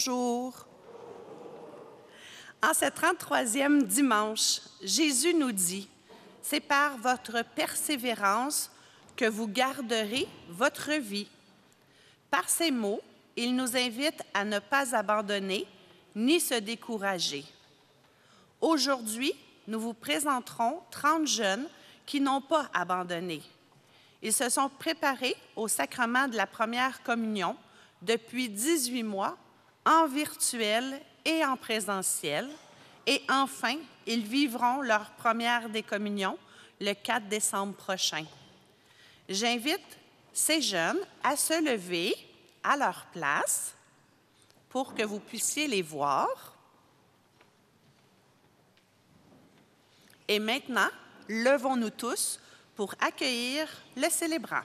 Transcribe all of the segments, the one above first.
Bonjour. En ce 33e dimanche, Jésus nous dit, « C'est par votre persévérance que vous garderez votre vie. » Par ces mots, il nous invite à ne pas abandonner ni se décourager. Aujourd'hui, nous vous présenterons 30 jeunes qui n'ont pas abandonné. Ils se sont préparés au sacrement de la première communion depuis 18 mois, en virtuel et en présentiel. Et enfin, ils vivront leur première décommunion le 4 décembre prochain. J'invite ces jeunes à se lever à leur place pour que vous puissiez les voir. Et maintenant, levons-nous tous pour accueillir le célébrant.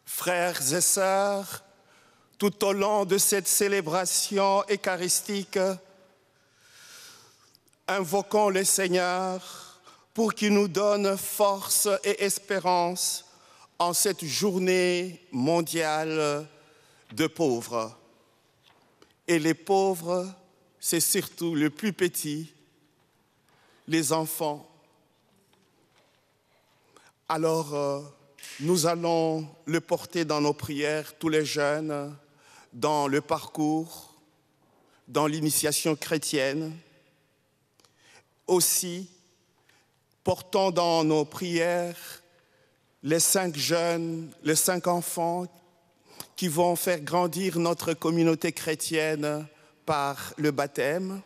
Frères et sœurs, tout au long de cette célébration eucharistique, invoquons le Seigneur pour qu'il nous donne force et espérance en cette journée mondiale de pauvres. Et les pauvres, c'est surtout les plus petits, les enfants. Alors, nous allons le porter dans nos prières, tous les jeunes, dans le parcours, dans l'initiation chrétienne. Aussi, portons dans nos prières les 5 jeunes, les 5 enfants qui vont faire grandir notre communauté chrétienne par le baptême.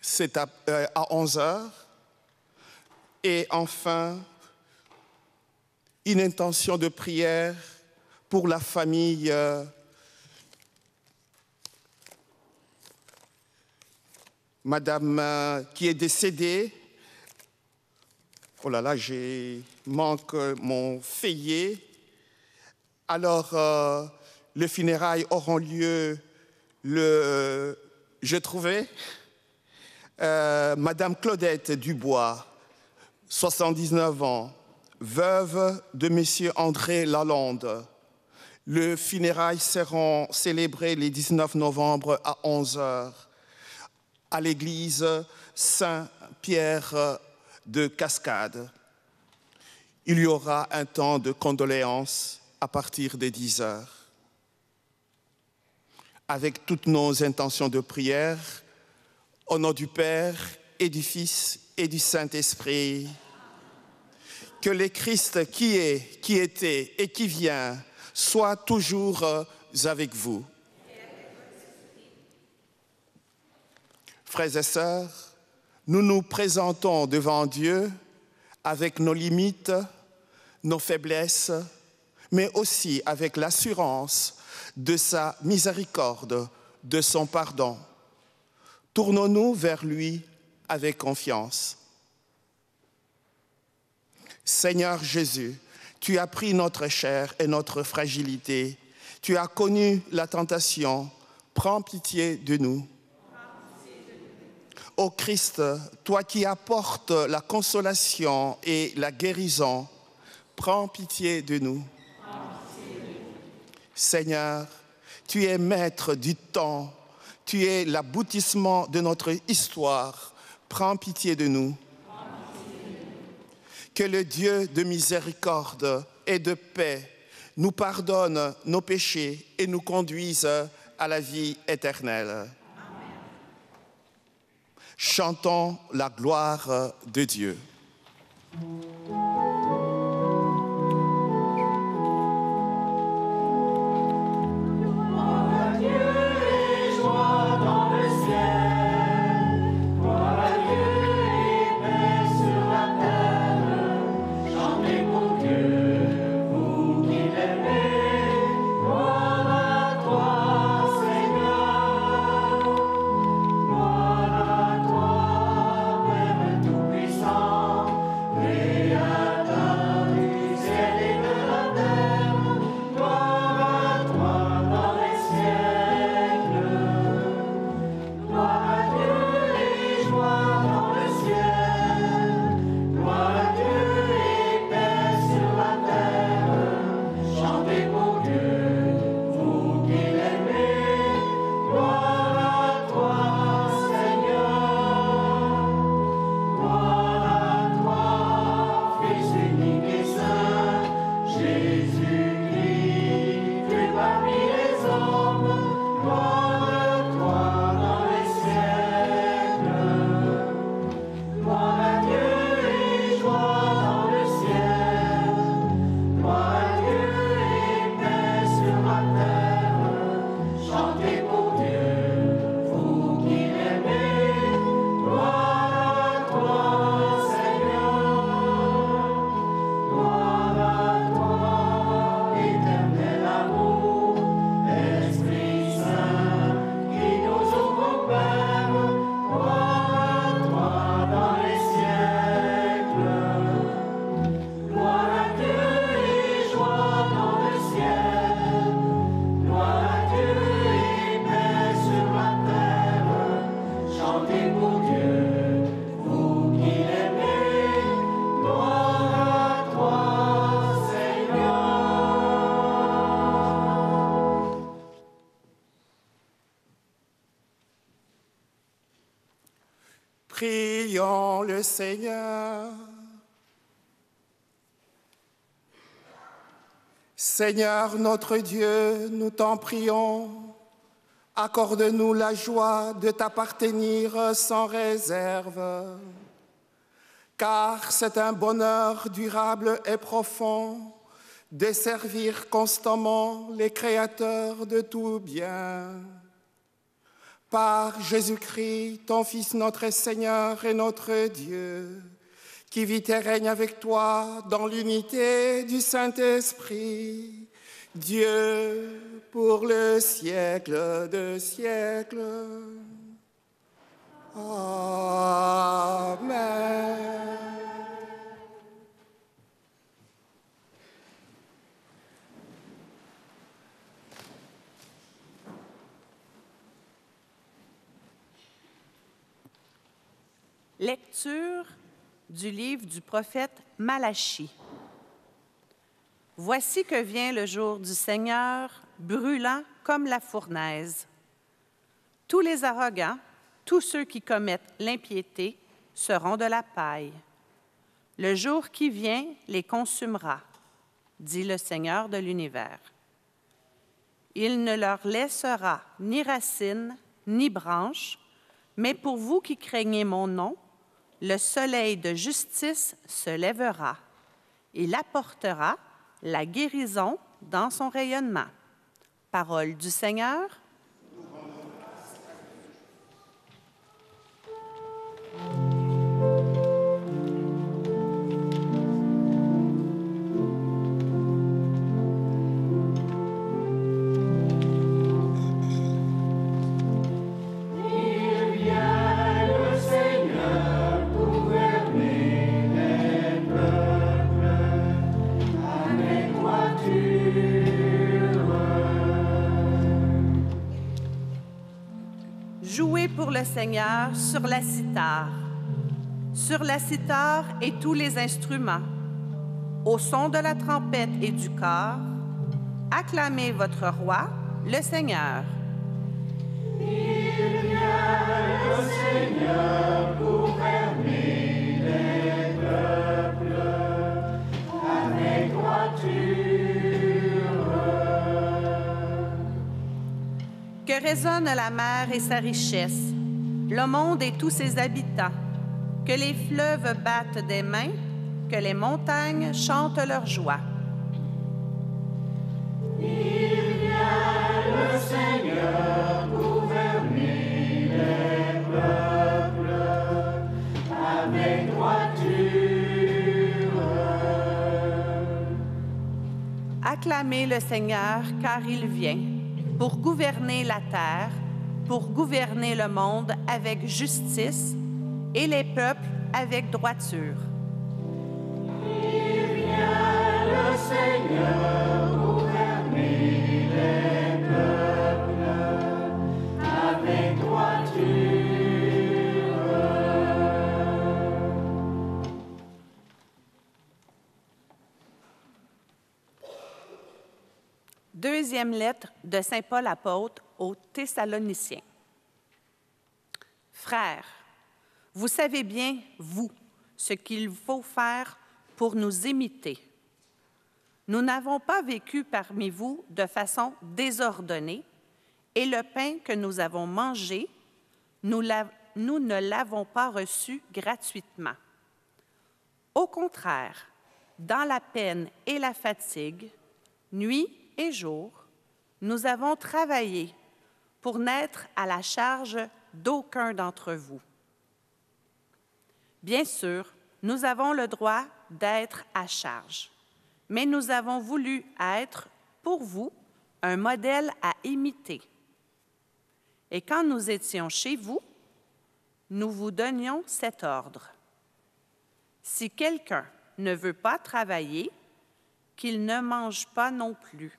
C'est à 11h. Et enfin, une intention de prière pour la famille Madame qui est décédée. Oh là là, manque mon feuillet. Alors, les funérailles auront lieu je trouvais, Madame Claudette Dubois, 79 ans, veuve de Monsieur André Lalonde. Les funérailles seront célébrées le 19 novembre à 11h à l'église Saint-Pierre de Cascade. Il y aura un temps de condoléances à partir de 10h. Avec toutes nos intentions de prière, au nom du Père et du Fils et du Saint-Esprit, que le Christ qui est, qui était et qui vient soit toujours avec vous. Frères et sœurs, nous nous présentons devant Dieu avec nos limites, nos faiblesses, mais aussi avec l'assurance de sa miséricorde, de son pardon. Tournons-nous vers lui avec confiance. Seigneur Jésus, tu as pris notre chair et notre fragilité. Tu as connu la tentation, prends pitié de nous. Ô Christ, toi qui apportes la consolation et la guérison, prends pitié de nous. Seigneur, tu es maître du temps, tu es l'aboutissement de notre histoire, prends pitié de nous. Que le Dieu de miséricorde et de paix nous pardonne nos péchés et nous conduise à la vie éternelle. Amen. Chantons la gloire de Dieu. Prions le Seigneur. Seigneur notre Dieu, nous t'en prions, accorde-nous la joie de t'appartenir sans réserve, car c'est un bonheur durable et profond de servir constamment les créateurs de tout bien. Par Jésus-Christ, ton Fils, notre Seigneur et notre Dieu, qui vit et règne avec toi dans l'unité du Saint-Esprit, Dieu pour le siècle de siècles. Amen. Lecture du livre du prophète Malachie. Voici que vient le jour du Seigneur, brûlant comme la fournaise. Tous les arrogants, tous ceux qui commettent l'impiété, seront de la paille. Le jour qui vient les consumera, dit le Seigneur de l'univers. Il ne leur laissera ni racines, ni branches, mais pour vous qui craignez mon nom, le soleil de justice se lèvera. Il apportera la guérison dans son rayonnement. Parole du Seigneur. Avec droiture, pour le Seigneur sur la cithare et tous les instruments. Au son de la trompette et du cor, acclamez votre roi, le Seigneur. Il vient le Seigneur gouverner les peuples avec droiture. Que résonne la mer et sa richesse, le monde et tous ses habitants. Que les fleuves battent des mains, que les montagnes chantent leur joie. Il vient le Seigneur gouverner les peuples avec droiture. Acclamez le Seigneur, car il vient, pour gouverner la terre, pour gouverner le monde avec justice et les peuples avec droiture. Il vient le Seigneur gouverner les peuples avec droiture. Deuxième lettre de saint Paul apôtre aux Thessaloniciens. Frères, vous savez bien, vous, ce qu'il faut faire pour nous imiter. Nous n'avons pas vécu parmi vous de façon désordonnée, et le pain que nous avons mangé, nous ne l'avons pas reçu gratuitement. Au contraire, dans la peine et la fatigue, nuit et jour, nous avons travaillé pour n'être à la charge d'aucun d'entre vous. Bien sûr, nous avons le droit d'être à charge, mais nous avons voulu être, pour vous, un modèle à imiter. Et quand nous étions chez vous, nous vous donnions cet ordre. Si quelqu'un ne veut pas travailler, qu'il ne mange pas non plus.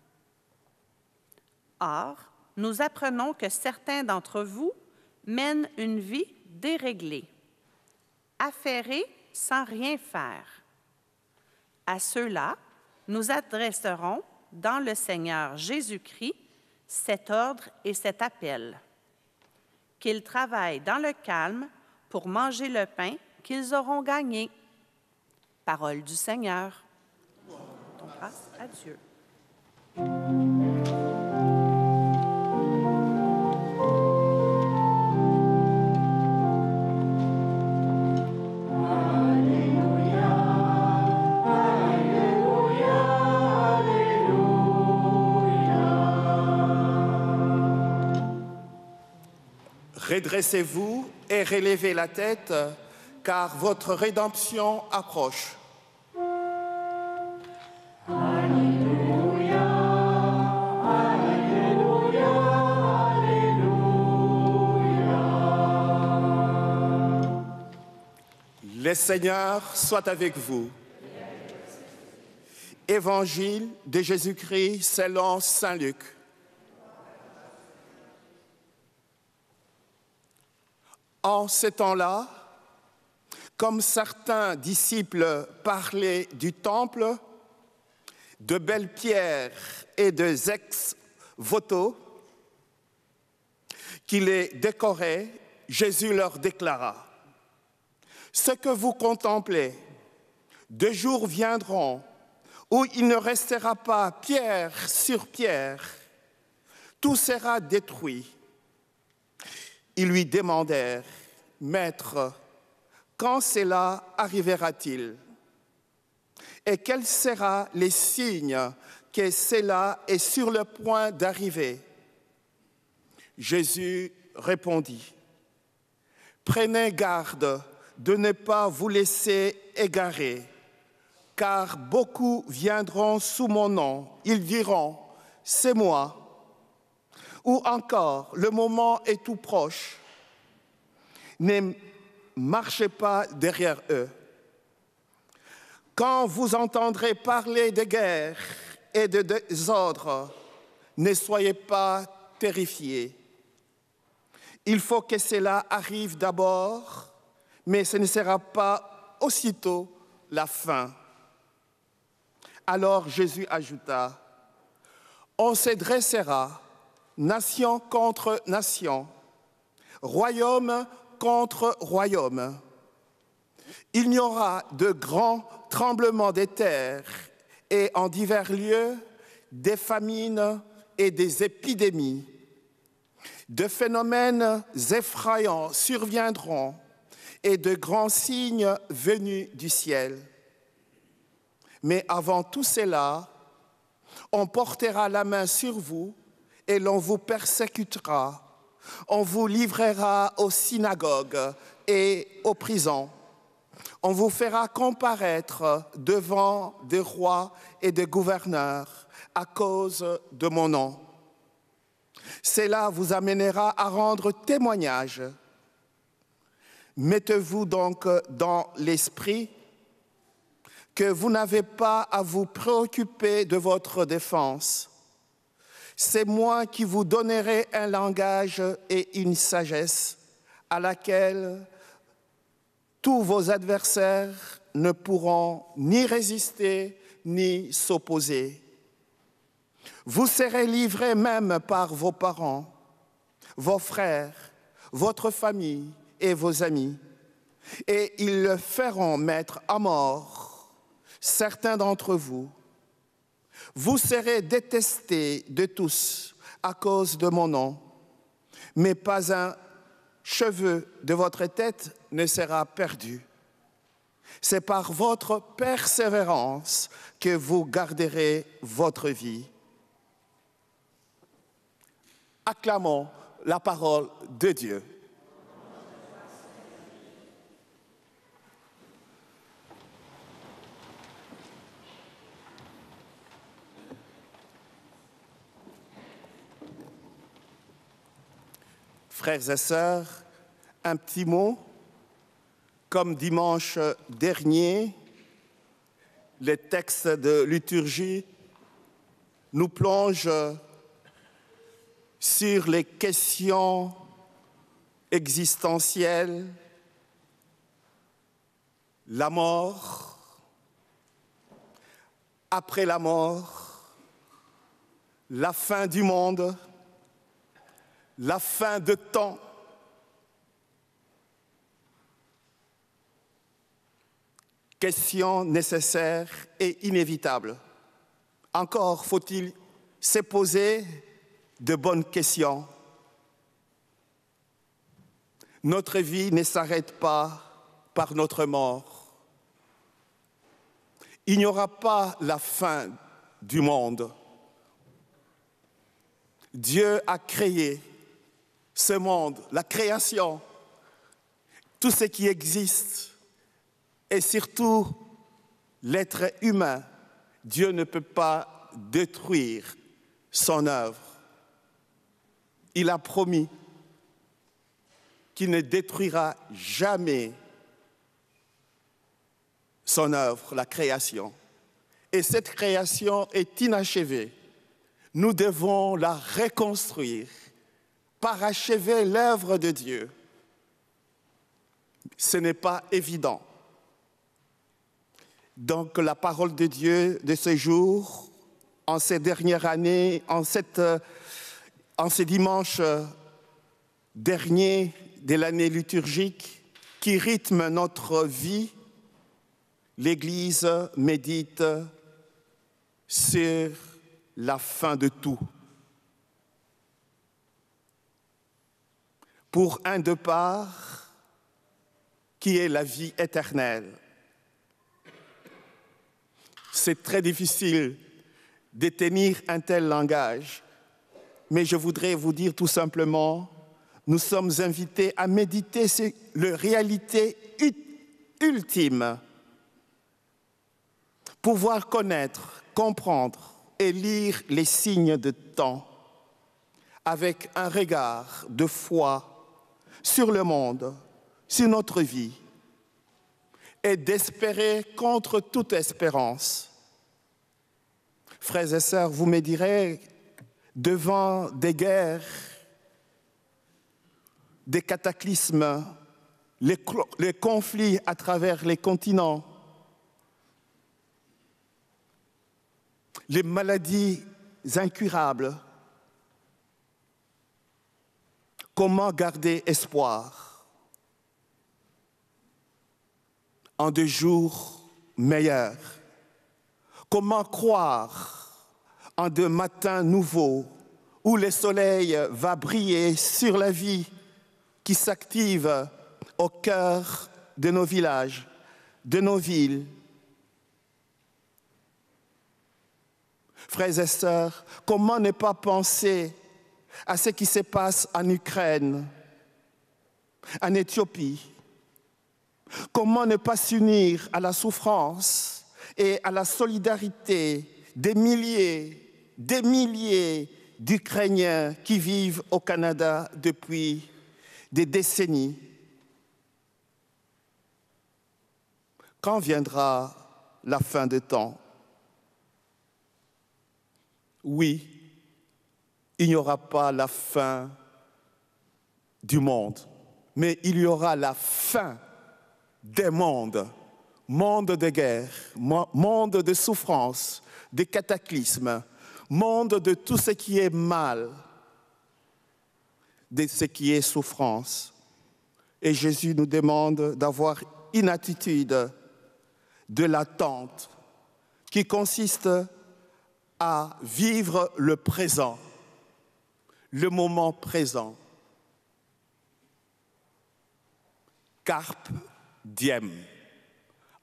Or, nous apprenons que certains d'entre vous mènent une vie déréglée, affairés sans rien faire. À ceux-là, nous adresserons dans le Seigneur Jésus-Christ cet ordre et cet appel. Qu'ils travaillent dans le calme pour manger le pain qu'ils auront gagné. Parole du Seigneur. Grâce à Dieu. Redressez-vous et relevez la tête, car votre rédemption approche. Alléluia, Alléluia, Alléluia. Le Seigneur soit avec vous. Évangile de Jésus-Christ selon saint Luc. En ce temps-là, comme certains disciples parlaient du temple, de belles pierres et de ex-voto qui les décoraient, Jésus leur déclara: « Ce que vous contemplez, 2 jours viendront où il ne restera pas pierre sur pierre, tout sera détruit. » Ils lui demandèrent: « Maître, quand cela arrivera-t-il? Et quel sera les signes que cela est sur le point d'arriver ?» Jésus répondit: « Prenez garde de ne pas vous laisser égarer, car beaucoup viendront sous mon nom. Ils diront: c'est moi. Ou encore, le moment est tout proche. Ne marchez pas derrière eux. Quand vous entendrez parler de guerre et de désordre, ne soyez pas terrifiés. il faut que cela arrive d'abord, mais ce ne sera pas aussitôt la fin. Alors Jésus ajouta, on se dressera, nation contre nation, royaume contre royaume. Il y aura de grands tremblements de terre et en divers lieux des famines et des épidémies. De phénomènes effrayants surviendront et de grands signes venus du ciel. Mais avant tout cela, on portera la main sur vous et l'on vous persécutera. On vous livrera aux synagogues et aux prisons. On vous fera comparaître devant des rois et des gouverneurs à cause de mon nom. Cela vous amènera à rendre témoignage. Mettez-vous donc dans l'esprit que vous n'avez pas à vous préoccuper de votre défense. C'est moi qui vous donnerai un langage et une sagesse à laquelle tous vos adversaires ne pourront ni résister ni s'opposer. Vous serez livrés même par vos parents, vos frères, votre famille et vos amis, et ils le feront mettre à mort certains d'entre vous. Vous serez détestés de tous à cause de mon nom, mais pas un cheveu de votre tête ne sera perdu. C'est par votre persévérance que vous garderez votre vie. Acclamons la parole de Dieu. Frères et sœurs, un petit mot. Comme dimanche dernier, les textes de liturgie nous plongent sur les questions existentielles, la mort, après la mort, la fin du monde, la fin de temps. Question nécessaire et inévitable. Encore faut-il se poser de bonnes questions. Notre vie ne s'arrête pas par notre mort. Il n'y aura pas la fin du monde. Dieu a créé ce monde, la création, tout ce qui existe, et surtout l'être humain. Dieu ne peut pas détruire son œuvre. Il a promis qu'il ne détruira jamais son œuvre, la création. Et cette création est inachevée. Nous devons la reconstruire, parachever l'œuvre de Dieu. Ce n'est pas évident. Donc la parole de Dieu de ce jour, en ces dernières années, en ce dimanche dernier de l'année liturgique qui rythme notre vie, l'Église médite sur la fin de tout. Pour un de part, qui est la vie éternelle. C'est très difficile de tenir un tel langage, mais je voudrais vous dire tout simplement, nous sommes invités à méditer sur la réalité ultime, pouvoir connaître, comprendre et lire les signes de temps avec un regard de foi sur le monde, sur notre vie, et d'espérer contre toute espérance. Frères et sœurs, vous me direz, devant des guerres, des cataclysmes, les conflits à travers les continents, les maladies incurables. Comment garder espoir en des jours meilleurs? Comment croire en de matins nouveaux où le soleil va briller sur la vie qui s'active au cœur de nos villages, de nos villes? Frères et sœurs, comment ne pas penser à ce qui se passe en Ukraine, en Éthiopie? Comment ne pas s'unir à la souffrance et à la solidarité des milliers d'Ukrainiens qui vivent au Canada depuis des décennies? Quand viendra la fin des temps? Oui, il n'y aura pas la fin du monde, mais il y aura la fin des mondes. Monde de guerre, monde de souffrance, de cataclysmes, monde de tout ce qui est mal, de ce qui est souffrance. Et Jésus nous demande d'avoir une attitude de l'attente qui consiste à vivre le présent, le moment présent. Carpe diem,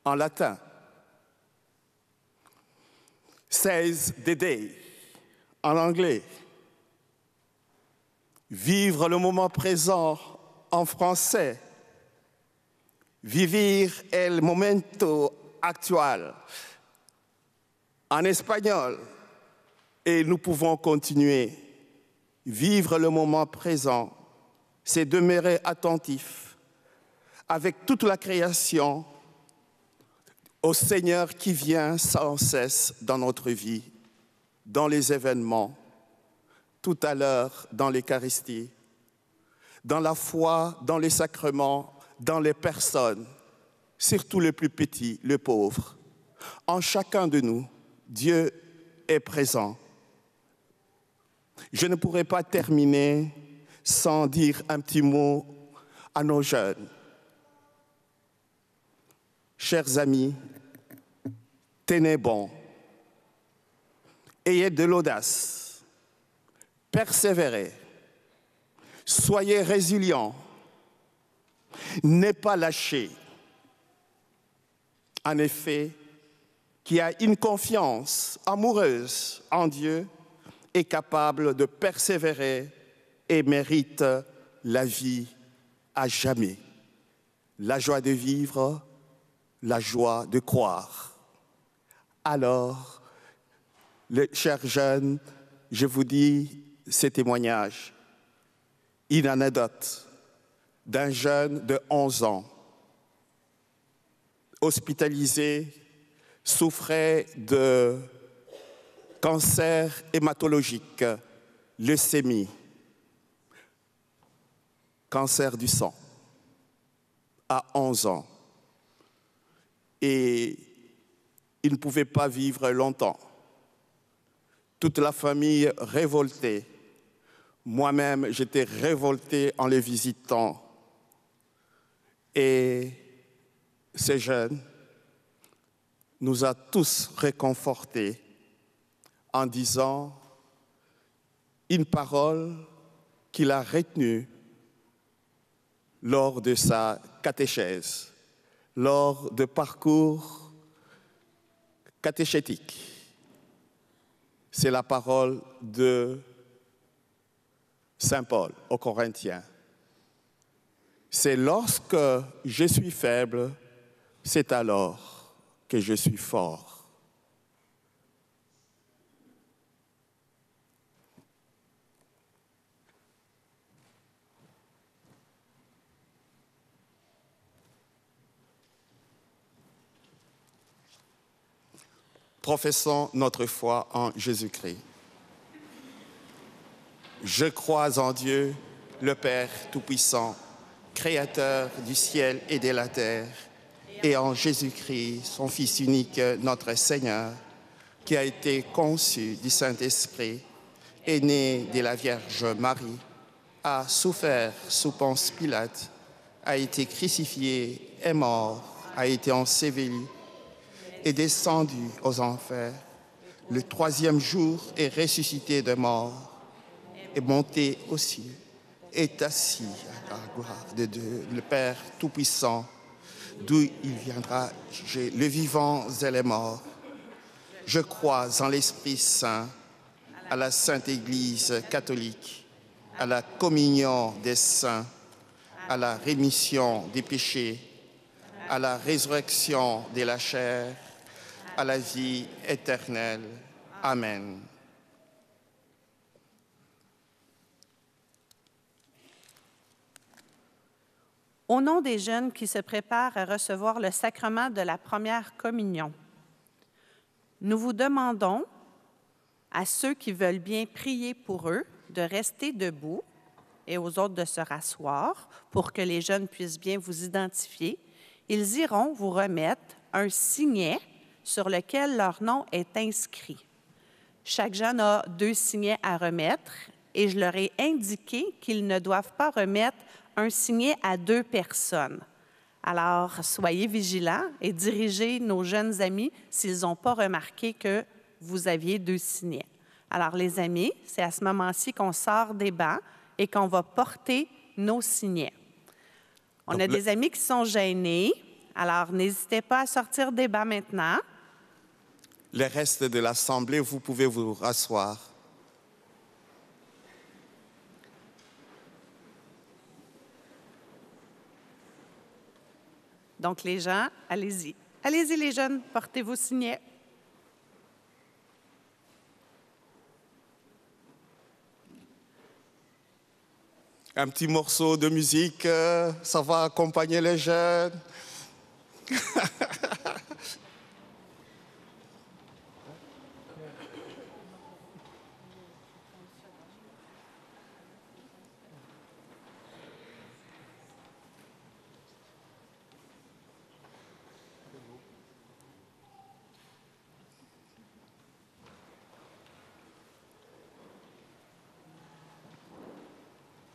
en latin. Seize the day, en anglais. Vivre le moment présent, en français. Vivir el momento actual, en espagnol. Et nous pouvons continuer. Vivre le moment présent, c'est demeurer attentif avec toute la création au Seigneur qui vient sans cesse dans notre vie, dans les événements, tout à l'heure dans l'Eucharistie, dans la foi, dans les sacrements, dans les personnes, surtout les plus petits, les pauvres. En chacun de nous, Dieu est présent. Je ne pourrais pas terminer sans dire un petit mot à nos jeunes. Chers amis, tenez bon, ayez de l'audace, persévérez, soyez résilients, ne pas lâcher. En effet, qui a une confiance amoureuse en Dieu est capable de persévérer et mérite la vie à jamais. La joie de vivre, la joie de croire. Alors, chers jeunes, je vous dis ces témoignages. Une anecdote d'un jeune de 11 ans, hospitalisé, souffrait de cancer hématologique, leucémie, cancer du sang, à 11 ans. Et il ne pouvait pas vivre longtemps. Toute la famille révoltée. Moi-même, j'étais révolté en les visitant. Et ces jeunes nous a tous réconfortés en disant une parole qu'il a retenue lors de sa catéchèse, lors de parcours catéchétiques. C'est la parole de Saint Paul aux Corinthiens. C'est lorsque je suis faible, c'est alors que je suis fort. Professons notre foi en Jésus-Christ. Je crois en Dieu, le Père Tout-Puissant, Créateur du ciel et de la terre, et en Jésus-Christ, son Fils unique, notre Seigneur, qui a été conçu du Saint-Esprit, est né de la Vierge Marie, a souffert sous Ponce Pilate, a été crucifié, est mort, a été enseveli, est descendu aux enfers. Le troisième jour est ressuscité de mort, est monté aux cieux, est assis à la gloire de Dieu, le Père Tout-Puissant, d'où il viendra juger les vivants et les morts. Je crois en l'Esprit Saint, à la Sainte Église catholique, à la communion des saints, à la rémission des péchés, à la résurrection de la chair, à la vie éternelle. Amen. Au nom des jeunes qui se préparent à recevoir le sacrement de la première communion, nous vous demandons, à ceux qui veulent bien prier pour eux, de rester debout et aux autres de se rasseoir pour que les jeunes puissent bien vous identifier. Ils iront vous remettre un signet sur lequel leur nom est inscrit. Chaque jeune a 2 signets à remettre et je leur ai indiqué qu'ils ne doivent pas remettre un signet à 2 personnes. Alors, soyez vigilants et dirigez nos jeunes amis s'ils n'ont pas remarqué que vous aviez 2 signets. Alors, les amis, c'est à ce moment-ci qu'on sort des bancs et qu'on va porter nos signets. On a des amis qui sont gênés, alors n'hésitez pas à sortir des bancs maintenant. Le reste de l'Assemblée, vous pouvez vous rasseoir. Donc, les gens, allez-y. Allez-y, les jeunes, portez vos signets. Un petit morceau de musique, ça va accompagner les jeunes.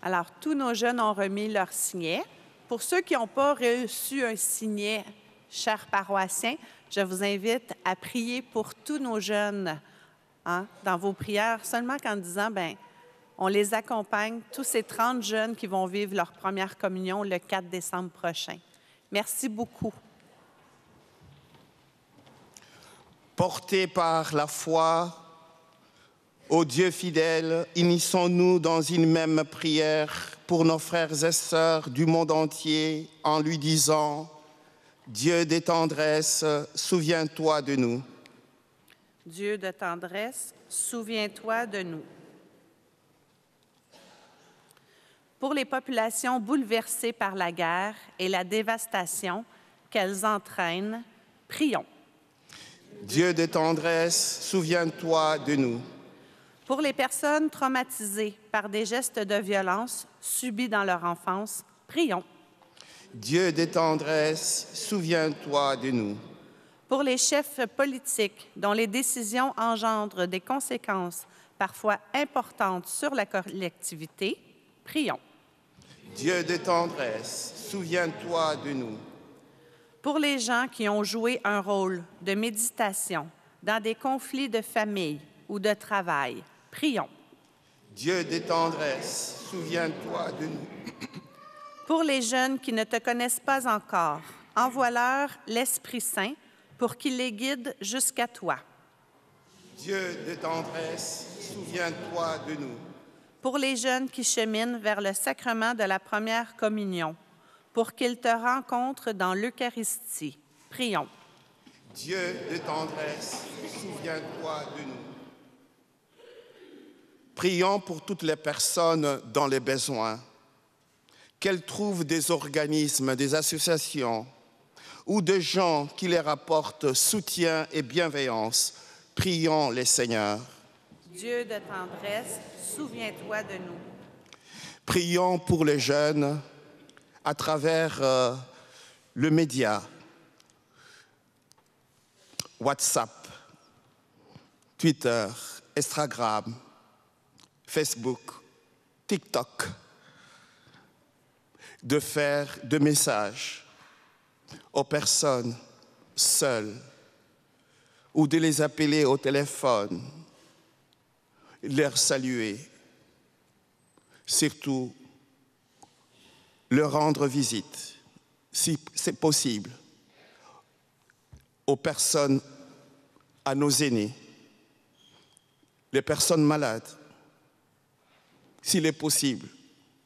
Alors, tous nos jeunes ont remis leur signet. Pour ceux qui n'ont pas reçu un signet, chers paroissiens, je vous invite à prier pour tous nos jeunes dans vos prières, seulement qu'en disant, on les accompagne, tous ces 30 jeunes qui vont vivre leur première communion le 4 décembre prochain. Merci beaucoup. Portés par la foi, ô Dieu fidèle, unissons-nous dans une même prière pour nos frères et sœurs du monde entier en lui disant « Dieu de tendresse, souviens-toi de nous. » Dieu de tendresse, souviens-toi de nous. Pour les populations bouleversées par la guerre et la dévastation qu'elles entraînent, prions. Dieu de tendresse, souviens-toi de nous. Pour les personnes traumatisées par des gestes de violence subis dans leur enfance, prions. Dieu de tendresse, souviens-toi de nous. Pour les chefs politiques dont les décisions engendrent des conséquences parfois importantes sur la collectivité, prions. Dieu de tendresse, souviens-toi de nous. Pour les gens qui ont joué un rôle de méditation dans des conflits de famille ou de travail, prions. Dieu de tendresse, souviens-toi de nous. Pour les jeunes qui ne te connaissent pas encore, envoie-leur l'Esprit Saint pour qu'il les guide jusqu'à toi. Dieu de tendresse, souviens-toi de nous. Pour les jeunes qui cheminent vers le sacrement de la première communion, pour qu'ils te rencontrent dans l'Eucharistie, prions. Dieu de tendresse, souviens-toi de nous. Prions pour toutes les personnes dans les besoins, qu'elles trouvent des organismes, des associations ou des gens qui leur apportent soutien et bienveillance. Prions les Seigneurs. Dieu de tendresse, souviens-toi de nous. Prions pour les jeunes à travers le média, WhatsApp, Twitter, Instagram, Facebook, TikTok, de faire des messages aux personnes seules ou de les appeler au téléphone, leur saluer, surtout leur rendre visite, si c'est possible, aux personnes, à nos aînés, les personnes malades, s'il est possible,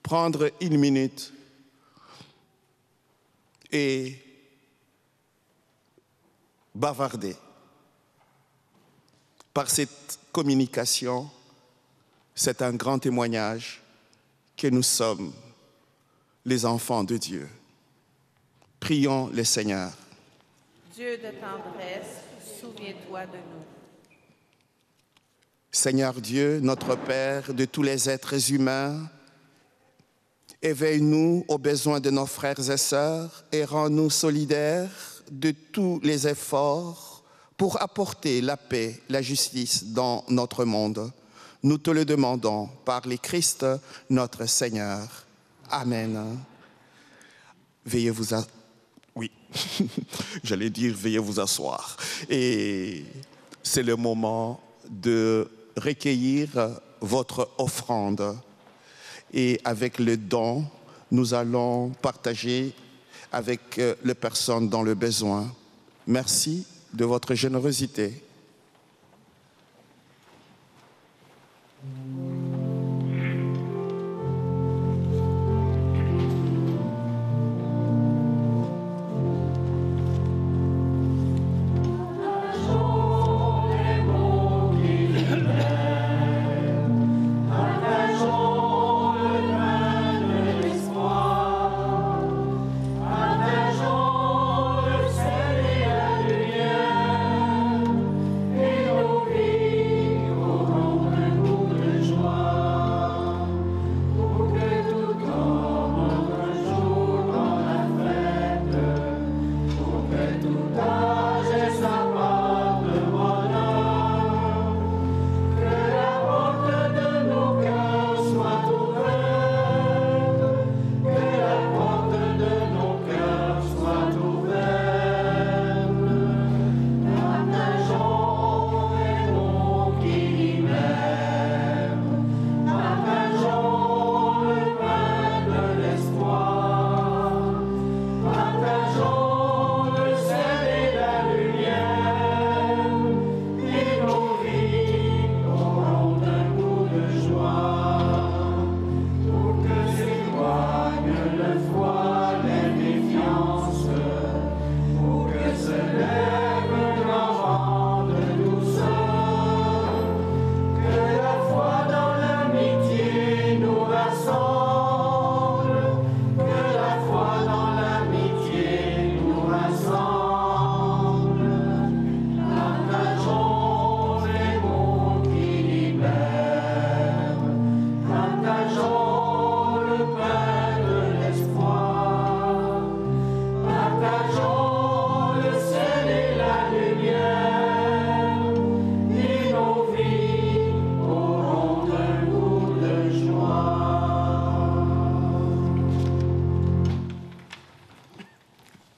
prendre une minute et bavarder. Par cette communication, c'est un grand témoignage que nous sommes les enfants de Dieu. Prions le Seigneur. Dieu de tendresse, souviens-toi de nous. Seigneur Dieu, notre Père de tous les êtres humains, éveille-nous aux besoins de nos frères et sœurs et rends-nous solidaires de tous les efforts pour apporter la paix, la justice dans notre monde. Nous te le demandons par le Christ, notre Seigneur. Amen. Veuillez vous asseoir. Oui, j'allais dire veuillez vous asseoir. Et c'est le moment de recueillir votre offrande. Et avec le don, nous allons partager avec les personnes dans le besoin. Merci de votre générosité.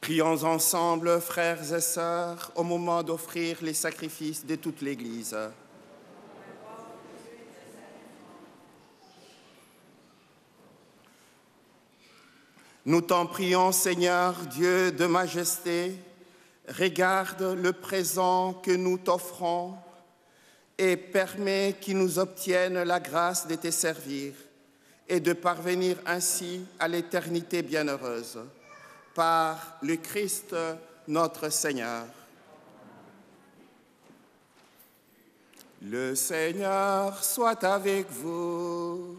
Prions ensemble, frères et sœurs, au moment d'offrir les sacrifices de toute l'Église. Nous t'en prions, Seigneur, Dieu de majesté, regarde le présent que nous t'offrons et permets qu'il nous obtienne la grâce de te servir et de parvenir ainsi à l'éternité bienheureuse. Par le Christ, notre Seigneur. Le Seigneur soit avec vous.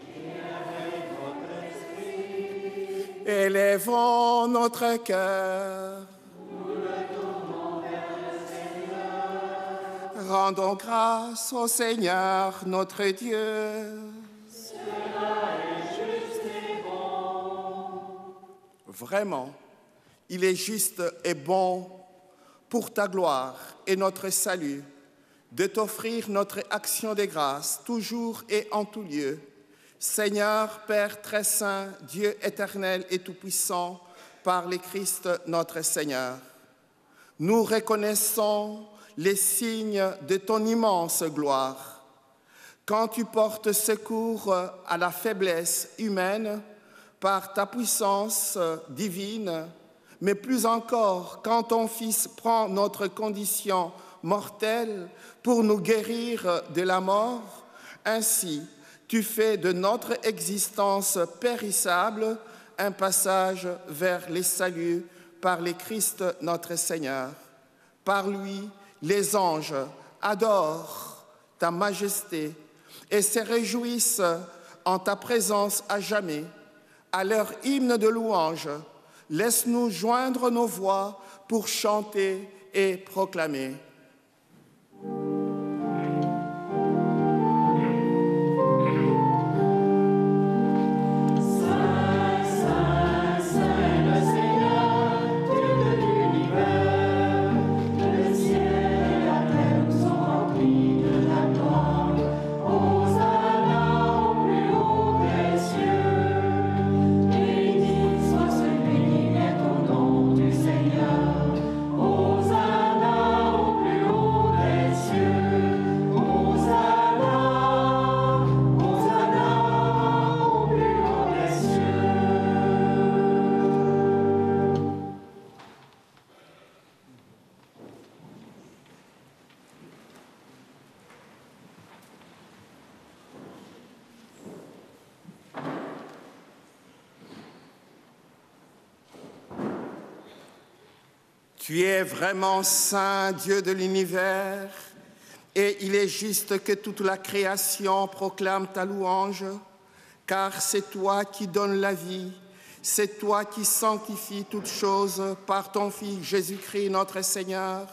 Et avec votre esprit. Élevons notre cœur. Nous le tournons vers le Seigneur. Rendons grâce au Seigneur, notre Dieu. Cela est juste. vraiment, il est juste et bon pour ta gloire et notre salut de t'offrir notre action de grâce, toujours et en tout lieu. Seigneur, Père très saint, Dieu éternel et tout-puissant, par le Christ notre Seigneur. Nous reconnaissons les signes de ton immense gloire. Quand tu portes secours à la faiblesse humaine par ta puissance divine, mais plus encore quand ton Fils prend notre condition mortelle pour nous guérir de la mort, ainsi tu fais de notre existence périssable un passage vers les saluts par le Christ notre Seigneur. Par lui, les anges adorent ta majesté et se réjouissent en ta présence à jamais. À leur hymne de louange, laisse-nous joindre nos voix pour chanter et proclamer. Tu es vraiment saint, Dieu de l'univers, et il est juste que toute la création proclame ta louange, car c'est toi qui donnes la vie, c'est toi qui sanctifies toutes choses par ton Fils Jésus-Christ notre Seigneur,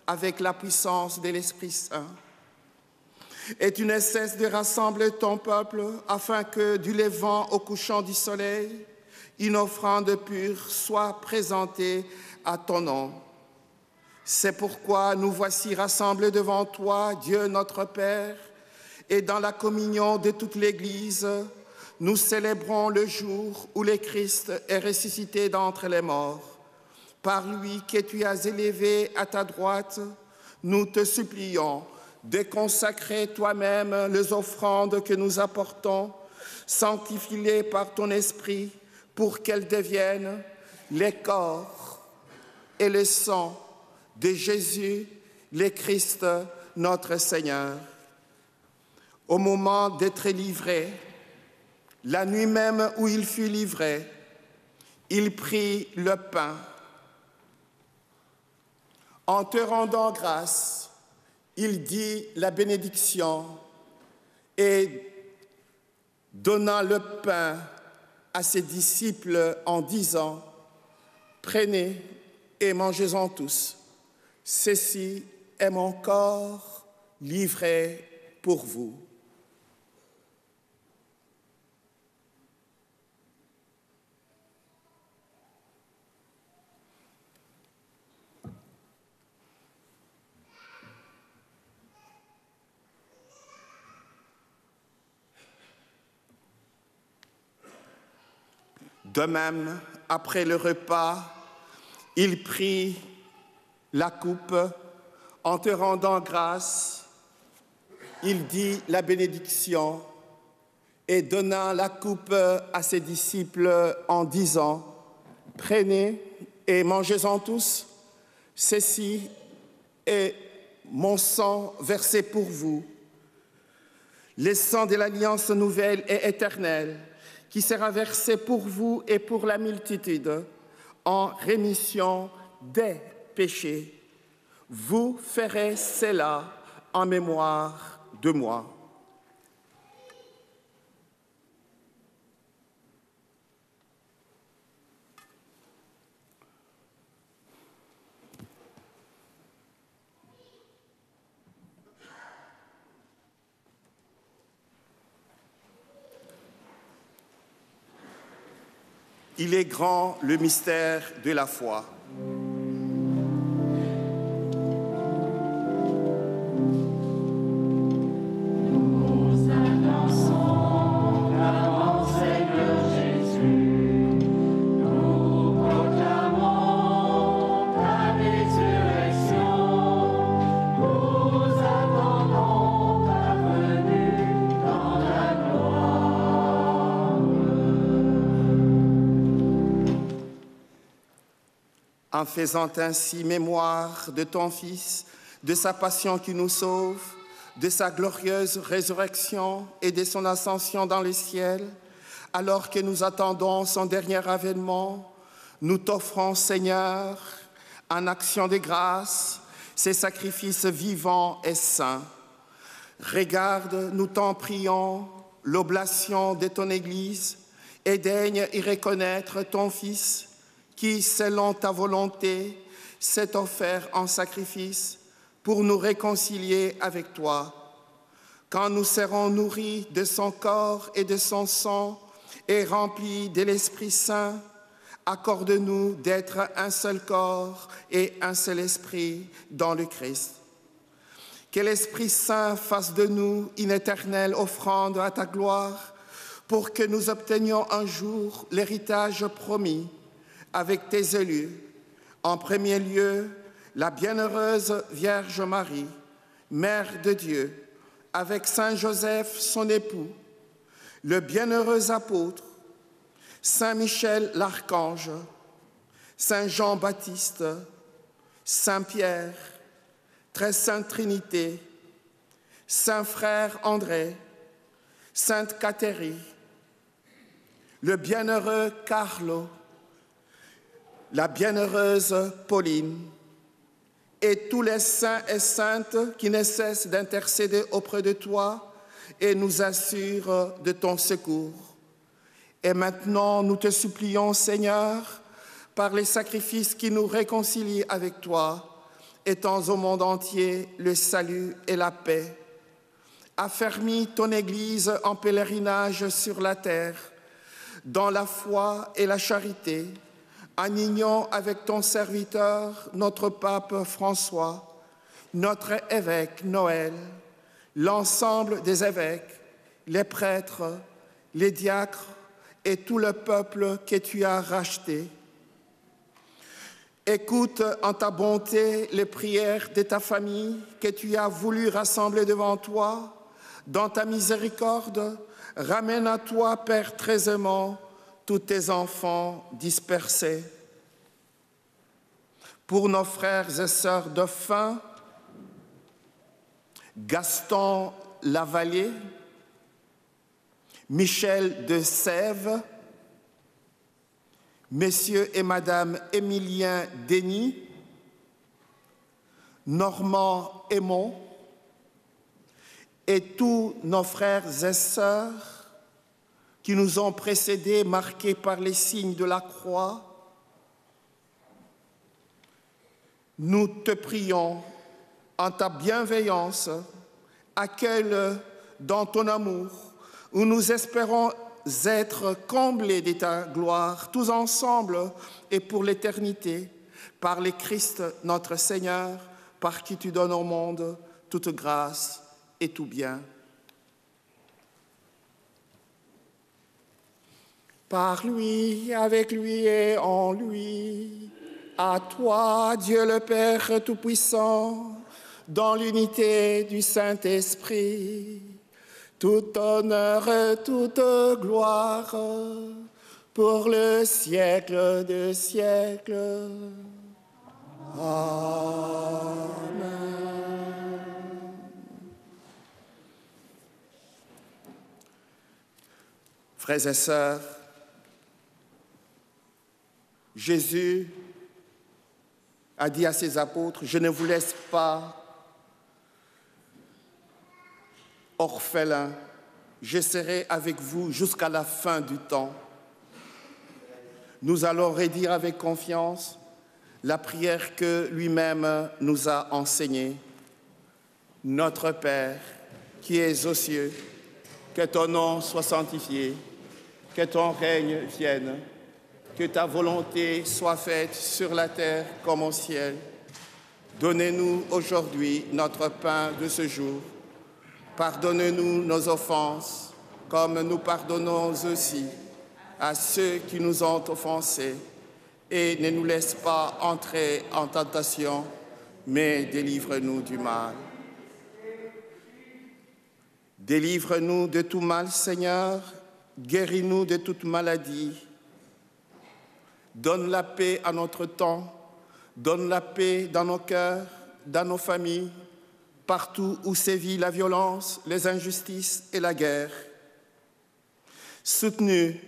avec la puissance de l'Esprit Saint. Et tu ne cesses de rassembler ton peuple afin que du levant au couchant du soleil, une offrande pure soit présentée à ton nom. C'est pourquoi nous voici rassemblés devant toi, Dieu notre Père, et dans la communion de toute l'Église, nous célébrons le jour où le Christ est ressuscité d'entre les morts. Par lui que tu as élevé à ta droite, nous te supplions de consacrer toi-même les offrandes que nous apportons, sanctifie-les par ton esprit pour qu'elles deviennent les corps et le sang de Jésus, le Christ, notre Seigneur. Au moment d'être livré, la nuit même où il fut livré, il prit le pain. En te rendant grâce, il dit la bénédiction et donnant le pain à ses disciples en disant « Prenez et mangez-en tous. Ceci est mon corps livré pour vous. » De même, après le repas, il prit la coupe. En te rendant grâce, il dit la bénédiction et donna la coupe à ses disciples en disant « Prenez et mangez-en tous. Ceci est mon sang versé pour vous, le sang de l'alliance nouvelle et éternelle, qui sera versé pour vous et pour la multitude en rémission des péchés. Vous ferez cela en mémoire de moi. » Il est grand le mystère de la foi. En faisant ainsi mémoire de ton Fils, de sa passion qui nous sauve, de sa glorieuse résurrection et de son ascension dans les ciels, alors que nous attendons son dernier avènement, nous t'offrons, Seigneur, en action de grâce, ces sacrifices vivants et saints. Regarde, nous t'en prions, l'oblation de ton Église et daigne y reconnaître ton Fils, qui, selon ta volonté, s'est offert en sacrifice pour nous réconcilier avec toi. Quand nous serons nourris de son corps et de son sang et remplis de l'Esprit Saint, accorde-nous d'être un seul corps et un seul esprit dans le Christ. Que l'Esprit Saint fasse de nous une éternelle offrande à ta gloire pour que nous obtenions un jour l'héritage promis avec tes élus, en premier lieu, la bienheureuse Vierge Marie, Mère de Dieu, avec Saint Joseph, son époux, le bienheureux apôtre, Saint Michel l'Archange, Saint Jean-Baptiste, Saint Pierre, Très Sainte Trinité, Saint Frère André, Sainte Catherine, le bienheureux Carlo, la bienheureuse Pauline et tous les saints et saintes qui ne cessent d'intercéder auprès de toi et nous assurent de ton secours. Et maintenant, nous te supplions, Seigneur, par les sacrifices qui nous réconcilient avec toi, étends au monde entier le salut et la paix. Affermis ton Église en pèlerinage sur la terre, dans la foi et la charité, en union avec ton serviteur, notre pape François, notre évêque Noël, l'ensemble des évêques, les prêtres, les diacres et tout le peuple que tu as racheté. Écoute en ta bonté les prières de ta famille que tu as voulu rassembler devant toi. Dans ta miséricorde, ramène à toi, Père très aimant, tous tes enfants dispersés. Pour nos frères et sœurs dauphins, Gaston Lavallée, Michel de Sèvres, Messieurs et Madame Émilien Denis, Normand Aymon et tous nos frères et sœurs qui nous ont précédés, marqués par les signes de la croix, nous te prions, en ta bienveillance, accueille dans ton amour, où nous espérons être comblés de ta gloire, tous ensemble et pour l'éternité, par le Christ notre Seigneur, par qui tu donnes au monde toute grâce et tout bien. Par lui, avec lui et en lui, à toi, Dieu le Père Tout-Puissant, dans l'unité du Saint-Esprit, tout honneur et toute gloire pour le siècle des siècles. Amen. Frères et sœurs, Jésus a dit à ses apôtres, « Je ne vous laisse pas orphelins, je serai avec vous jusqu'à la fin du temps. » Nous allons redire avec confiance la prière que lui-même nous a enseignée. Notre Père, qui es aux cieux, que ton nom soit sanctifié, que ton règne vienne, Que ta volonté soit faite sur la terre comme au ciel. Donnez-nous aujourd'hui notre pain de ce jour. Pardonnez-nous nos offenses, comme nous pardonnons aussi à ceux qui nous ont offensés. Et ne nous laisse pas entrer en tentation, mais délivre-nous du mal. Délivre-nous de tout mal, Seigneur. Guéris-nous de toute maladie. Donne la paix à notre temps. Donne la paix dans nos cœurs, dans nos familles, partout où sévit la violence, les injustices et la guerre. Soutenu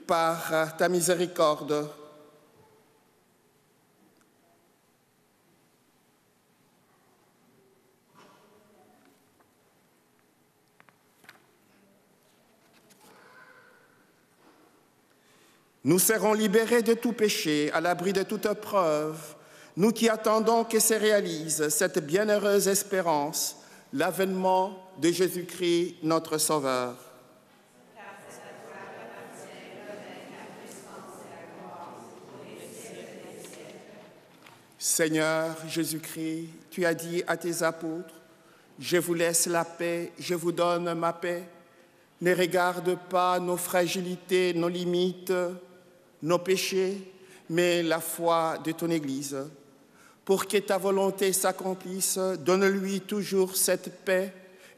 par ta miséricorde, nous serons libérés de tout péché, à l'abri de toute preuve, nous qui attendons que se réalise cette bienheureuse espérance, l'avènement de Jésus-Christ, notre Sauveur. Seigneur Jésus-Christ, tu as dit à tes apôtres, « Je vous laisse la paix, je vous donne ma paix. Ne regarde pas nos fragilités, nos limites, nos péchés, mais la foi de ton Église. Pour que ta volonté s'accomplisse, donne-lui toujours cette paix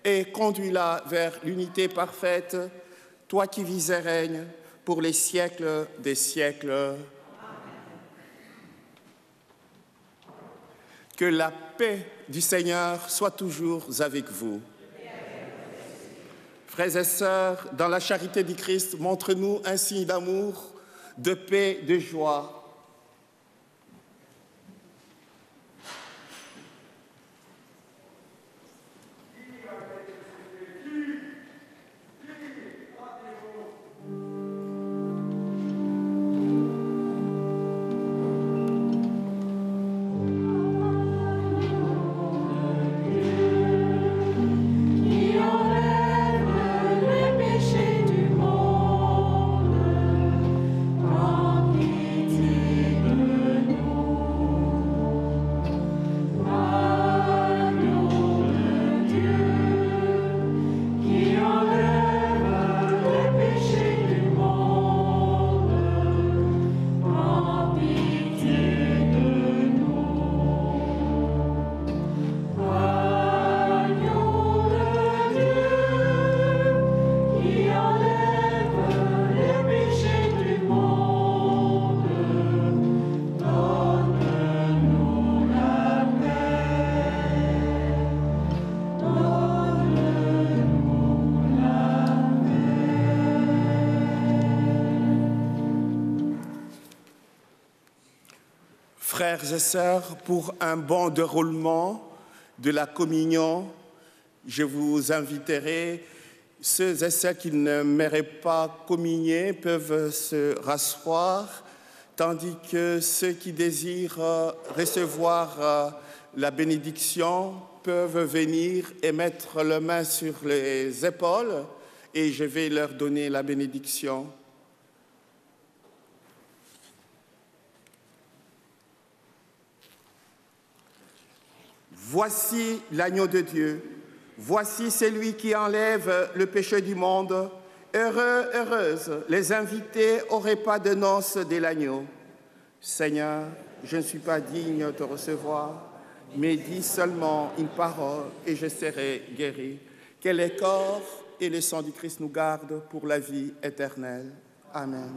et conduis-la vers l'unité parfaite, toi qui vis et règnes pour les siècles des siècles. » Que la paix du Seigneur soit toujours avec vous. Frères et sœurs, dans la charité du Christ, montre-nous un signe d'amour, de paix, de joie. Frères et sœurs, pour un bon déroulement de la communion, je vous inviterai, ceux et celles qui ne méritent pas communier peuvent se rasseoir, tandis que ceux qui désirent recevoir la bénédiction peuvent venir et mettre la main sur les épaules et je vais leur donner la bénédiction. Voici l'agneau de Dieu, voici celui qui enlève le péché du monde. Heureux, heureuses, les invités au repas de noces de l'agneau. Seigneur, je ne suis pas digne de te recevoir, mais dis seulement une parole et je serai guéri. Que le corps et le sang du Christ nous gardent pour la vie éternelle. Amen.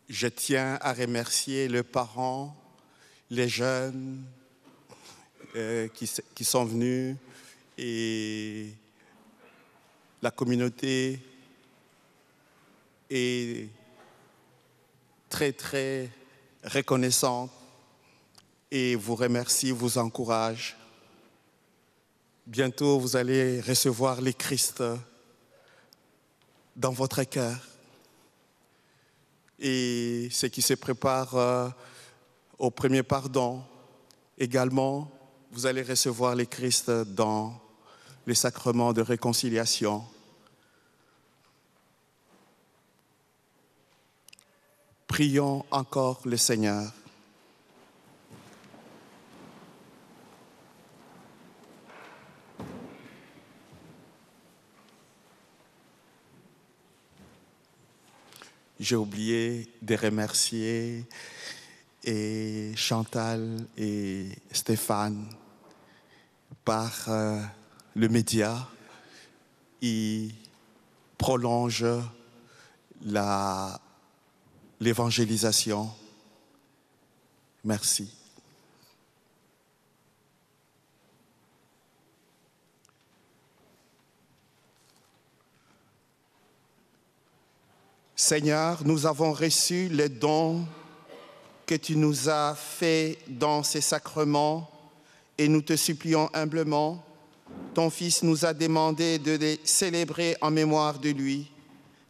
Je tiens à remercier les parents, les jeunes qui sont venus et la communauté est très, très reconnaissante et vous remercie, vous encourage. Bientôt, vous allez recevoir les Christ dans votre cœur. Et ce qui se prépare au premier pardon, également, vous allez recevoir les Christ dans les sacrements de réconciliation. Prions encore le Seigneur. J'ai oublié de remercier et Chantal et Stéphane par le média. Ils prolongent l'évangélisation. Merci. Seigneur, nous avons reçu les dons que tu nous as faits dans ces sacrements et nous te supplions humblement. Ton Fils nous a demandé de les célébrer en mémoire de lui,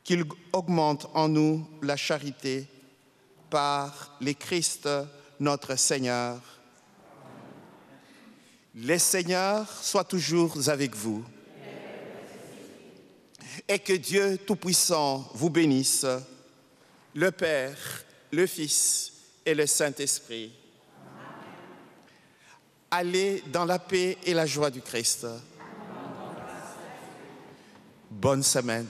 qu'il augmente en nous la charité par le Christ notre Seigneur. Le Seigneur soit toujours avec vous. Et que Dieu Tout-Puissant vous bénisse, le Père, le Fils et le Saint-Esprit. Allez dans la paix et la joie du Christ. Bonne semaine.